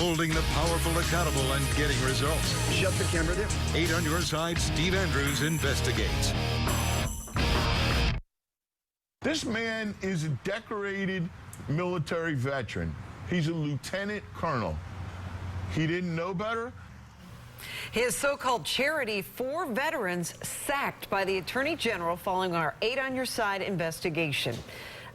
holding the powerful accountable and getting results. Shut the camera there. 8 on your side, Steve Andrews investigates. This man is a decorated military veteran. He's a lieutenant colonel. He didn't know better? His so-called charity for veterans sacked by the Attorney General following our 8 on your side investigation.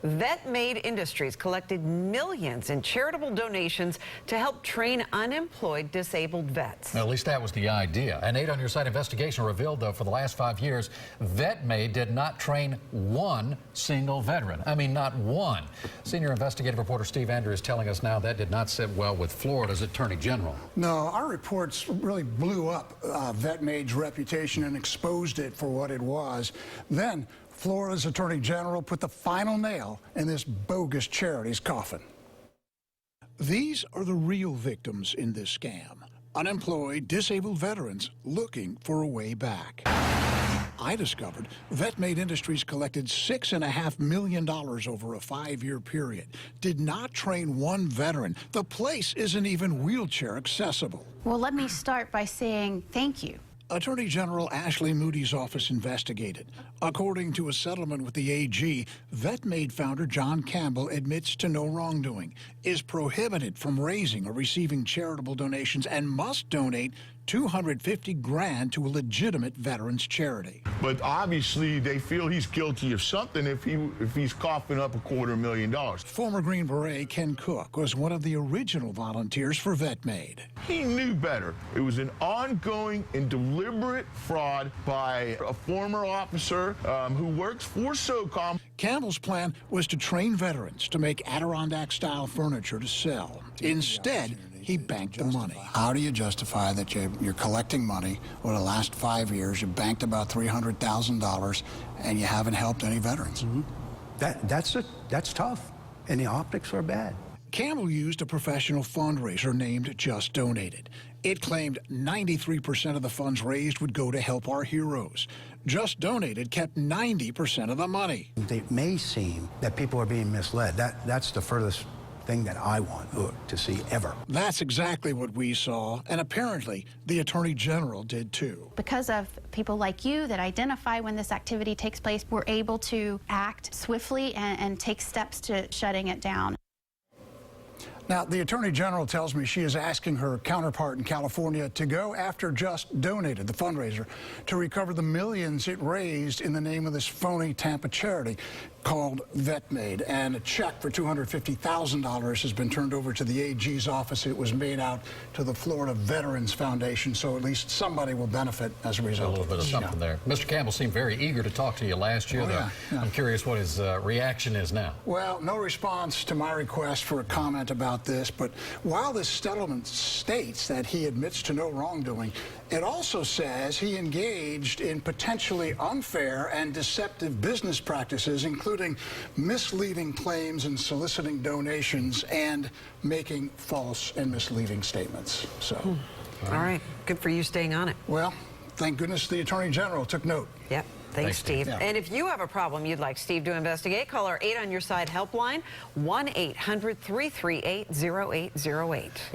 Vet-Made Industries collected millions in charitable donations to help train unemployed disabled vets. Well, at least that was the idea. An 8 on your side investigation revealed, though, for the last 5 years, Vet-Made did not train one single veteran. I mean, not one. Senior investigative reporter Steve Andrews is telling us now that did not sit well with Florida's Attorney General. No, our reports really blew up Vet-Made's reputation and exposed it for what it was. Then Florida's Attorney General put the final nail in this bogus charity's coffin. These are the real victims in this scam. Unemployed, disabled veterans looking for a way back. I discovered Vet-Made Industries collected $6.5 million over a 5-year period. Did not train one veteran. The place isn't even wheelchair accessible. Well, let me start by saying thank you. Attorney General Ashley Moody's office investigated. According to a settlement with the AG, Vet-Made founder John Campbell admits to no wrongdoing, is prohibited from raising or receiving charitable donations, and must donate $250 grand to a legitimate veterans charity. But obviously they feel he's guilty of something if he's coughing up $250,000. Former Green Beret Ken Cook was one of the original volunteers for Vet-Made. He knew better. It was an ongoing and deliberate fraud by a former officer who works for SOCOM. Campbell's plan was to train veterans to make Adirondack-style furniture to sell. Instead, he banked the money. How do you justify that you're collecting money over the last 5 years, you banked about $300,000, and you haven't helped any veterans? Mm-hmm. That's tough, and the optics are bad. Campbell used a professional fundraiser named Just Donated. It claimed 93% of the funds raised would go to help our heroes. Just Donated kept 90% of the money. It may seem that people are being misled. That's the furthest thing that I want to see ever. That's exactly what we saw, and apparently the Attorney General did too. Because of people like you that identify when this activity takes place, we're able to act swiftly and take steps to shutting it down. Now, the Attorney General tells me she is asking her counterpart in California to go after Just Donated, the fundraiser, to recover the millions it raised in the name of this phony Tampa charity called Vet-Made. And a check for $250,000 has been turned over to the AG's office. It was made out to the Florida Veterans Foundation, so at least somebody will benefit as a result. A little bit of something there. Mr. Campbell seemed very eager to talk to you last year, though. Yeah. I'm curious what his reaction is now. Well, no response to my request for a comment about this, but while this settlement states that he admits to no wrongdoing, it also says he engaged in potentially unfair and deceptive business practices, including misleading claims and soliciting donations and making false and misleading statements. So, All right. Good for you staying on it. well, thank goodness the Attorney General took note. Yep. Thanks, Steve. Yeah. And if you have a problem you'd like Steve to investigate, call our 8 on your side helpline, 1-800-338-0808.